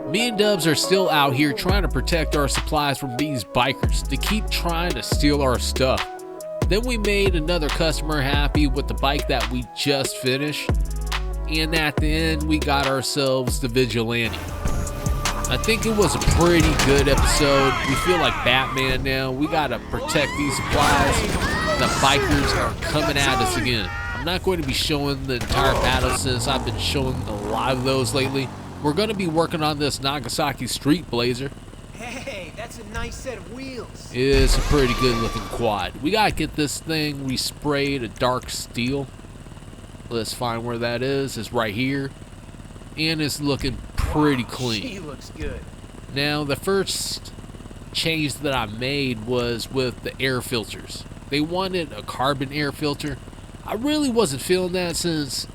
Me and Dubbz are still out here trying to protect our supplies from these bikers. They keep trying to steal our stuff. Then we made another customer happy with the bike that we just finished. And at the end, we got ourselves the Vigilante. I think it was a pretty good episode. We feel like Batman now. We gotta protect these supplies. The bikers are coming at us again. I'm not going to be showing the entire battle since I've been showing a lot of those lately. We're going to be working on this Nagasaki Street Blazer. Hey, that's a nice set of wheels. It's a pretty good looking quad. We gotta get this thing resprayed a dark steel. Let's find where that is. It's right here. And it's looking pretty clean. She looks good. Now, the first change that I made was with the air filters. They wanted a carbon air filter. I really wasn't feeling that since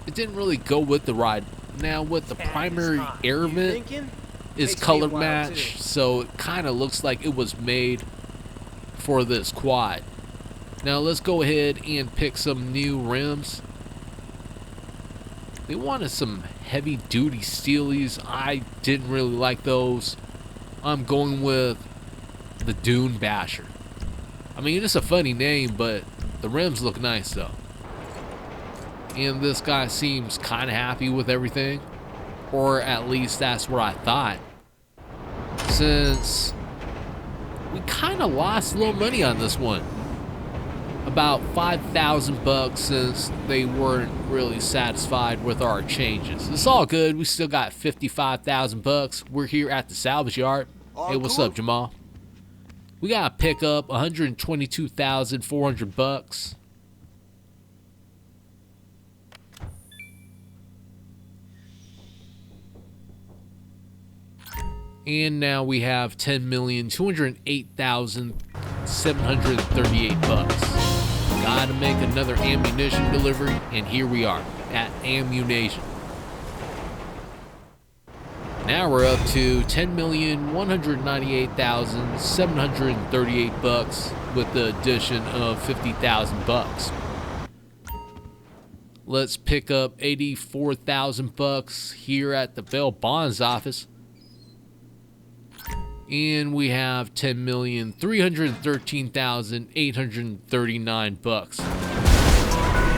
it didn't really go with the ride. Now, with the primary air vent is color match, so it kind of looks like it was made for this quad. Now, let's go ahead and pick some new rims. They wanted some heavy-duty steelies. I didn't really like those. I'm going with the Dune Basher. I mean, it's a funny name, but the rims look nice, though. And this guy seems kind of happy with everything. Or at least that's what I thought. Since we kind of lost a little money on this one. About $5,000 since they weren't really satisfied with our changes. It's all good. We still got $55,000. We're here at the salvage yard. Hey, what's up, Jamal? We gotta pick up $122,400. And now we have $10,208,738. Gotta make another ammunition delivery, and here we are at ammunition. Now we're up to $10,198,738 with the addition of $50,000. Let's pick up $84,000 here at the bail bonds office. And we have $10,313,839.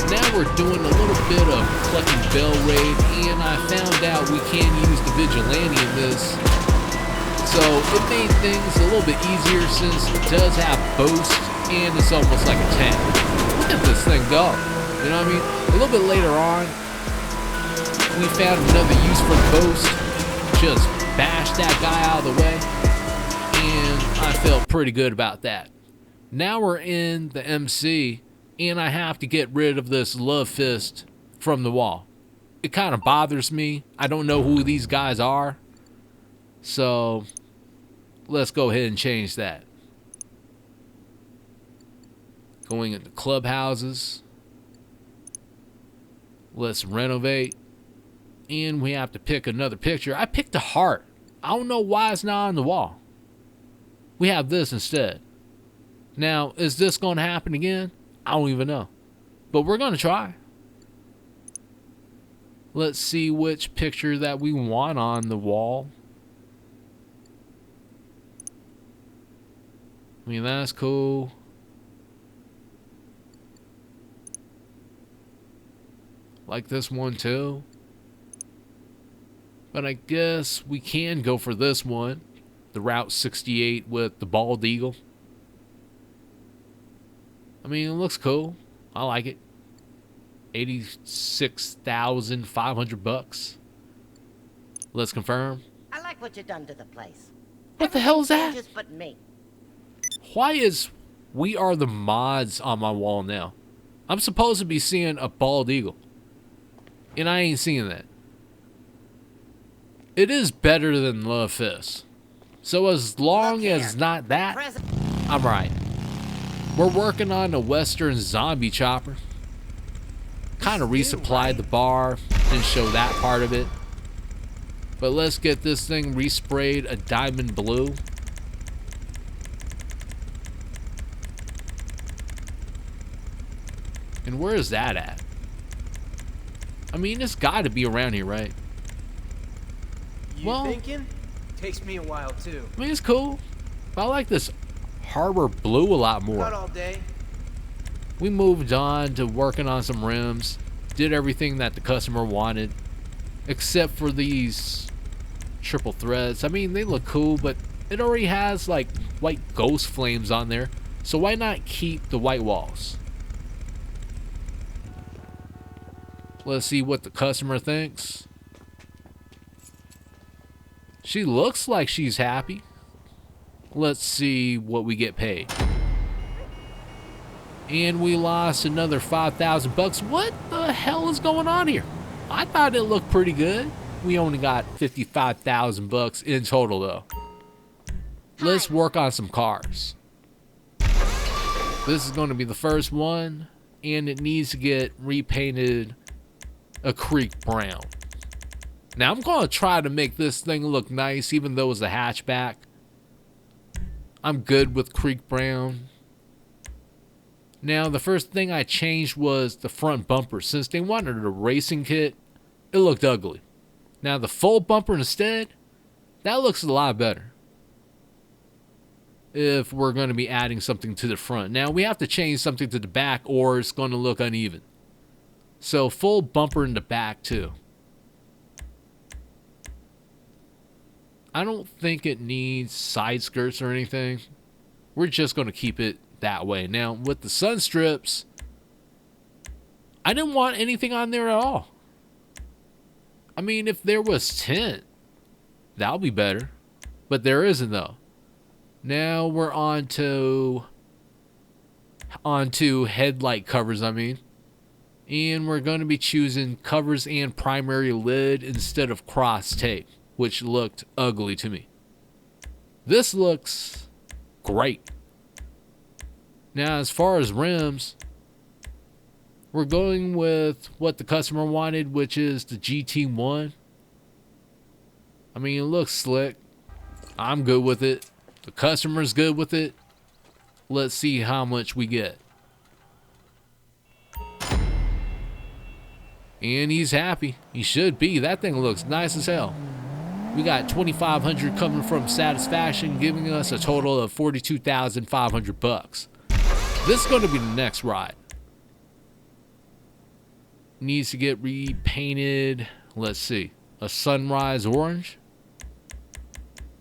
Now we're doing a little bit of collecting bail raid, and I found out we can use the Vigilante in this. So it made things a little bit easier since it does have boost, and it's almost like a tank. Look at this thing go. You know what I mean? A little bit later on, we found another use for the boost. Just bash that guy out of the way. And I felt pretty good about that. Now we're in the MC, and I have to get rid of this love fist from the wall. It kind of bothers me. I don't know who these guys are. So let's go ahead and change that. Going into clubhouses. Let's renovate. And we have to pick another picture. I picked a heart. I don't know why it's not on the wall. We have this instead. Now, is this going to happen again? I don't even know. But we're going to try. Let's see which picture that we want on the wall. I mean, that's cool. Like this one too. But I guess we can go for this one. The Route 68 with the bald eagle. I mean, it looks cool. I like it. $86,500. Let's confirm. I like what you done to the place. What the hell is that? Just but me. Why is We Are the Mods on my wall now? I'm supposed to be seeing a bald eagle. And I ain't seeing that. It is better than Love Fist. So as long as it's not that, I'm right. We're working on a Western zombie chopper. Kind of resupplied the bar. Didn't show that part of it. But let's get this thing resprayed a diamond blue. And where is that at? I mean, it's got to be around here, right? You Well, thinking? Takes me a while too. I mean, it's cool. But I like this Harbor Blue a lot Not more. all day. We moved on to working on some rims. Did everything that the customer wanted. Except for these triple threads. I mean, they look cool, but it already has like white ghost flames on there. So why not keep the white walls? Let's see what the customer thinks. She looks like she's happy. Let's see what we get paid. And we lost another 5,000 bucks. What the hell is going on here? I thought it looked pretty good. We only got 55,000 bucks in total though. Let's work on some cars. This is going to be the first one, and it needs to get repainted a creek brown. Now I'm going to try to make this thing look nice even though it's a hatchback. I'm good with creek brown. Now the first thing I changed was the front bumper. Since they wanted a racing kit, it looked ugly. Now the full bumper instead, that looks a lot better. If we're going to be adding something to the front. Now we have to change something to the back or it's going to look uneven. So full bumper in the back too. I don't think it needs side skirts or anything. We're just going to keep it that way. Now with the sun strips, I didn't want anything on there at all. I mean, if there was tint, that'll be better. But there isn't though. Now we're onto headlight covers, and we're going to be choosing covers and primary lid instead of cross tape, which looked ugly to me. This looks great. Now as far as rims, we're going with what the customer wanted, which is the GT1. I mean, it looks slick. I'm good with it. The customer's good with it. Let's see how much we get. And he's happy. He should be. That thing looks nice as hell. We got 2,500 coming from Satisfaction, giving us a total of 42,500 bucks. This is going to be the next ride. Needs to get repainted. Let's see. A sunrise orange.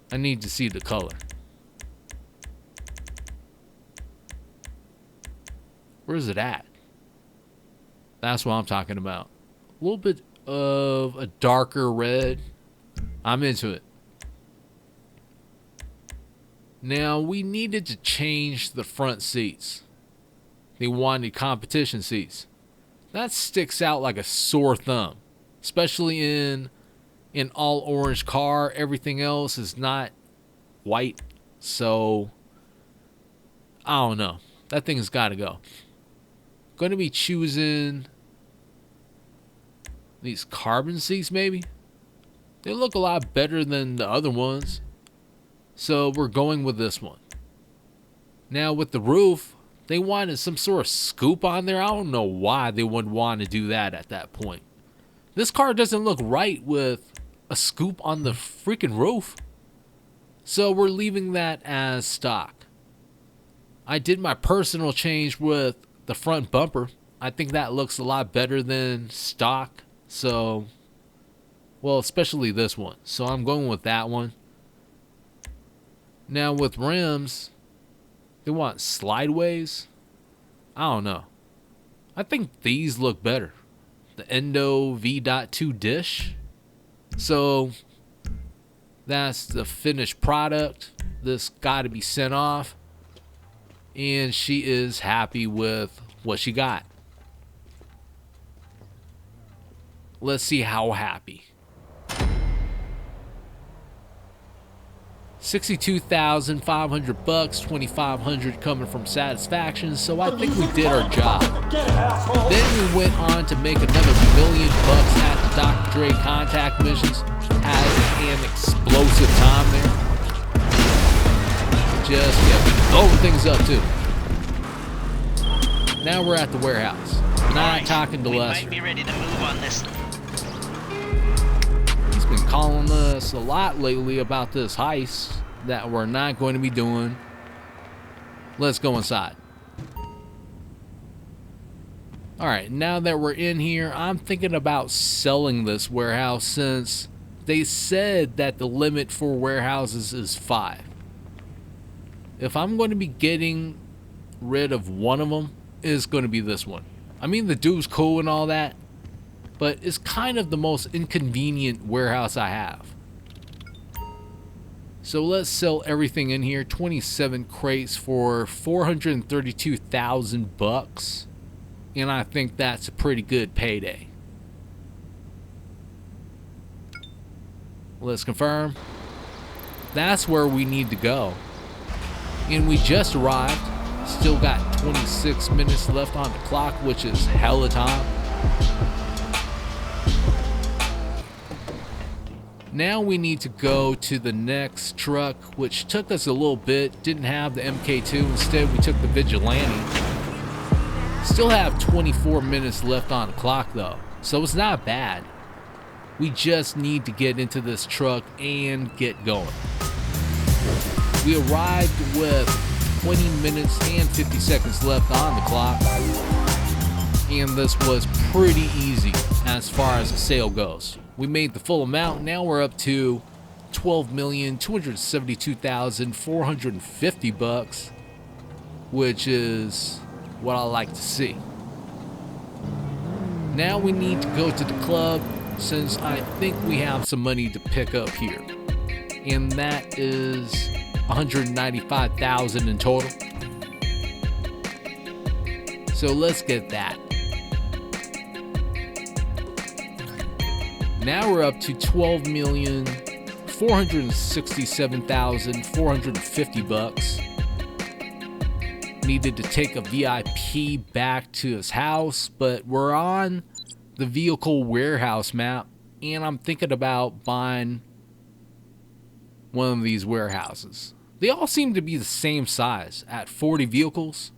I need to see the color. Where is it at? That's what I'm talking about. A little bit of a darker red. I'm into it. Now, we needed to change the front seats. They wanted competition seats. That sticks out like a sore thumb. Especially in an all orange car. Everything else is not white. So, I don't know. That thing's got to go. Going to be choosing these carbon seats maybe. They look a lot better than the other ones. So we're going with this one. Now with the roof, they wanted some sort of scoop on there. I don't know why they would want to do that at that point. This car doesn't look right with a scoop on the freaking roof. So we're leaving that as stock. I did my personal change with the front bumper. I think that looks a lot better than stock. So, well, especially this one. So I'm going with that one. Now with rims, they want slideways. I don't know. I think these look better. The Endo V.2 dish. So that's the finished product. This got to be sent off. And she is happy with what she got. Let's see how happy. 62,500 bucks, 2,500 coming from Satisfaction, so I think we did our job. Then we went on to make another $1 million at the Dr. Dre contact missions. Had an explosive time there. Just kept blowing things up too. Now we're at the warehouse. Not talking to Lester. We might be ready to move on this. He's been calling us a lot lately about this heist that we're not going to be doing. Let's go inside. Alright, now that we're in here, I'm thinking about selling this warehouse since they said that the limit for warehouses is 5. If I'm going to be getting rid of one of them, it's going to be this one. I mean, the dude's cool and all that, but it's kind of the most inconvenient warehouse I have. So let's sell everything in here. 27 crates for 432,000 bucks. And I think that's a pretty good payday. Let's confirm. That's where we need to go. And we just arrived. Still got 26 minutes left on the clock, which is hella time. Now we need to go to the next truck, which took us a little bit. Didn't have the MK2. Instead, we took the Vigilante. Still have 24 minutes left on the clock though, so it's not bad. We just need to get into this truck and get going. We arrived with 20 minutes and 50 seconds left on the clock, and this was pretty easy as far as the sale goes. We made the full amount. Now we're up to 12,272,450 bucks, which is what I like to see. Now we need to go to the club since I think we have some money to pick up here, and that is 195,000 in total. So let's get that. Now we're up to 12,467,450 bucks. Needed to take a VIP back to his house, but we're on the vehicle warehouse map, and I'm thinking about buying one of these warehouses. They all seem to be the same size at 40 vehicles.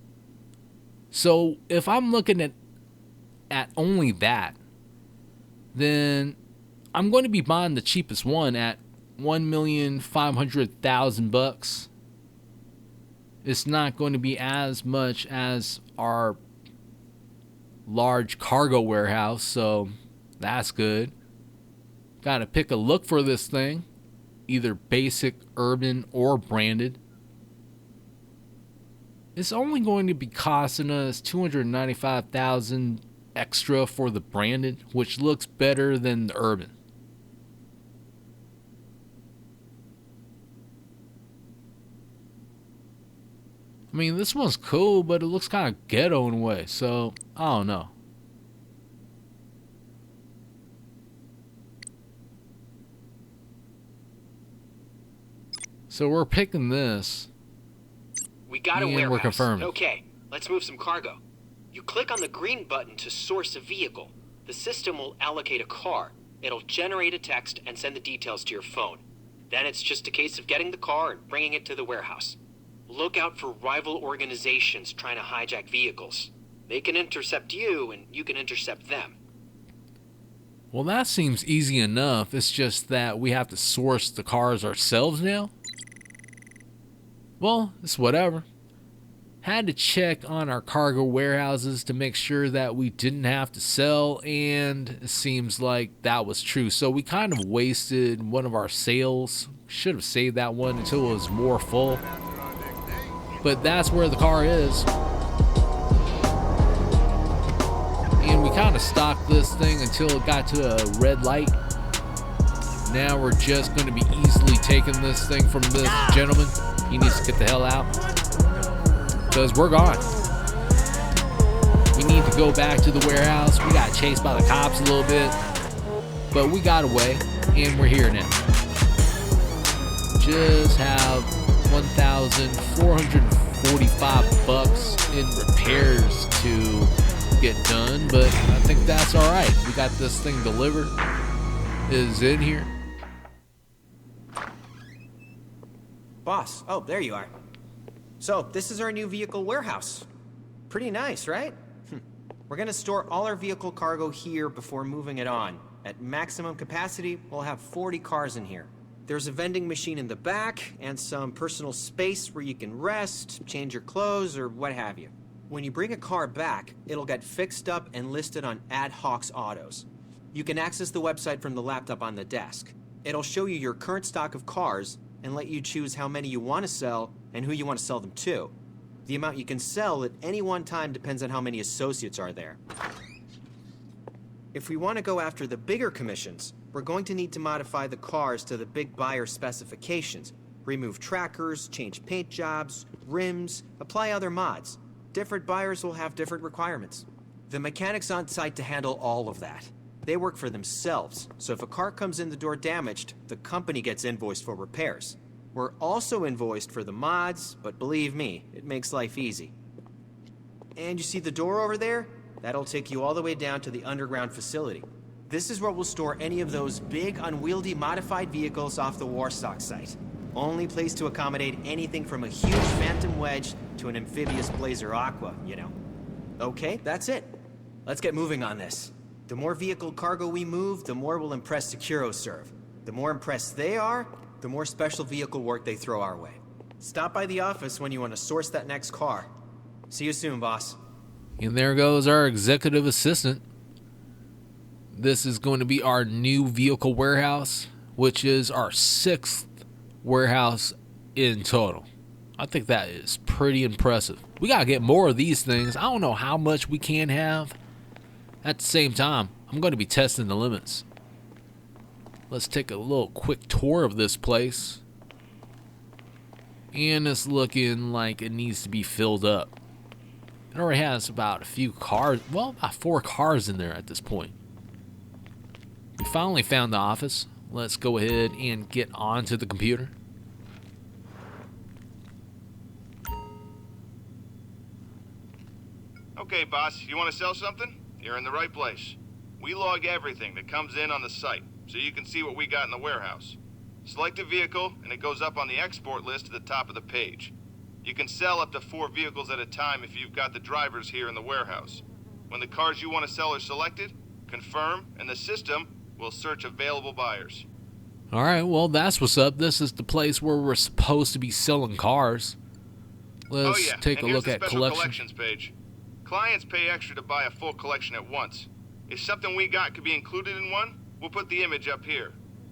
So if I'm looking at only that, then I'm going to be buying the cheapest one at 1,500,000 bucks. It's not going to be as much as our large cargo warehouse, so that's good. Gotta pick a look for this thing, either basic, urban, or branded. It's only going to be costing us 295,000 extra for the branded, which looks better than the urban. I mean, this one's cool, but it looks kind of ghetto in a way, so I don't know. So we're picking this. We got a and warehouse. We're confirming. Okay, let's move some cargo. You click on the green button to source a vehicle. The system will allocate a car. It'll generate a text and send the details to your phone. Then it's just a case of getting the car and bringing it to the warehouse. Look out for rival organizations trying to hijack vehicles. They can intercept you, and you can intercept them. Well, that seems easy enough. It's just that we have to source the cars ourselves now. Well, it's whatever. Had to check on our cargo warehouses to make sure that we didn't have to sell, and it seems like that was true. So we kind of wasted one of our sales. Should have saved that one until it was more full. But that's where the car is. And we kind of stocked this thing until it got to a red light. Now we're just going to be easily taking this thing from this gentleman. He needs to get the hell out, because we're gone. We need to go back to the warehouse. We got chased by the cops a little bit, but we got away, and we're here now. Just have 1,445 bucks in repairs to get done, but I think that's all right. We got this thing delivered. It is in here. Boss, oh, there you are. So, this is our new vehicle warehouse. Pretty nice, right? We're gonna store all our vehicle cargo here before moving it on. At maximum capacity, we'll have 40 cars in here. There's a vending machine in the back and some personal space where you can rest, change your clothes, or what have you. When you bring a car back, it'll get fixed up and listed on Ad Hoc's Autos. You can access the website from the laptop on the desk. It'll show you your current stock of cars and let you choose how many you want to sell and who you want to sell them to. The amount you can sell at any one time depends on how many associates are there. If we want to go after the bigger commissions, we're going to need to modify the cars to the big buyer specifications, remove trackers, change paint jobs, rims, apply other mods. Different buyers will have different requirements. The mechanics on site to handle all of that. They work for themselves, so if a car comes in the door damaged, the company gets invoiced for repairs. We're also invoiced for the mods, but believe me, it makes life easy. And you see the door over there? That'll take you all the way down to the underground facility. This is where we'll store any of those big, unwieldy, modified vehicles off the Warstock site. Only place to accommodate anything from a huge Phantom Wedge to an amphibious Blazer Aqua, you know. Okay, that's it. Let's get moving on this. The more vehicle cargo we move, the more we'll impress SecuroServe. The more impressed they are, the more special vehicle work they throw our way. Stop by the office when you want to source that next car. See you soon, boss. And there goes our executive assistant. This is going to be our new vehicle warehouse, which is our 6th warehouse in total. I think that is pretty impressive. We gotta get more of these things. I don't know how much we can have. At the same time, I'm going to be testing the limits. Let's take a little quick tour of this place. And it's looking like it needs to be filled up. It already has about a few cars, well, about 4 cars in there at this point. We finally found the office. Let's go ahead and get onto the computer. Okay, boss, you want to sell something? You're in the right place. We log everything that comes in on the site, so you can see what we got in the warehouse. Select a vehicle, and it goes up on the export list at the top of the page. You can sell up to 4 vehicles at a time if you've got the drivers here in the warehouse. When the cars you want to sell are selected, confirm, and the system will search available buyers. Alright, well, that's what's up. This is the place where we're supposed to be selling cars. Let's take a look at collections page. Clients pay extra to buy a full collection at once. If something we got could be included in one, we'll put the image up here.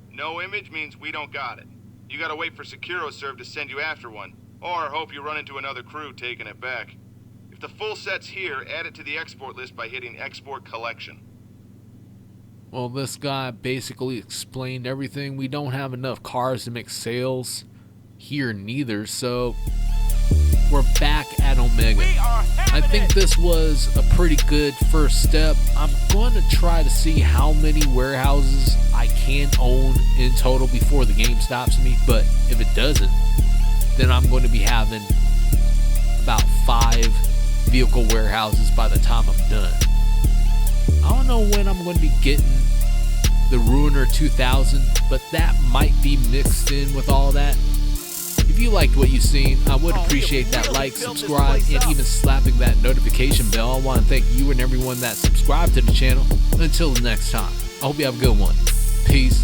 No image means we don't got it. You gotta wait for SecuroServe to send you after one, or hope you run into another crew taking it back. If the full set's here, add it to the export list by hitting Export Collection. Well, this guy basically explained everything. We don't have enough cars to make sales here neither, so we're back at Omega. I think this was a pretty good first step. I'm going to try to see how many warehouses I can own in total before the game stops me, but if it doesn't, then I'm going to be having about 5 vehicle warehouses by the time I'm done. I don't know when I'm going to be getting the Ruiner 2000, but that might be mixed in with all that. If you liked what you've seen, I would appreciate that like, subscribe, and even slapping that notification bell. I want to thank you and everyone that subscribed to the channel. Until next time, I hope you have a good one. Peace.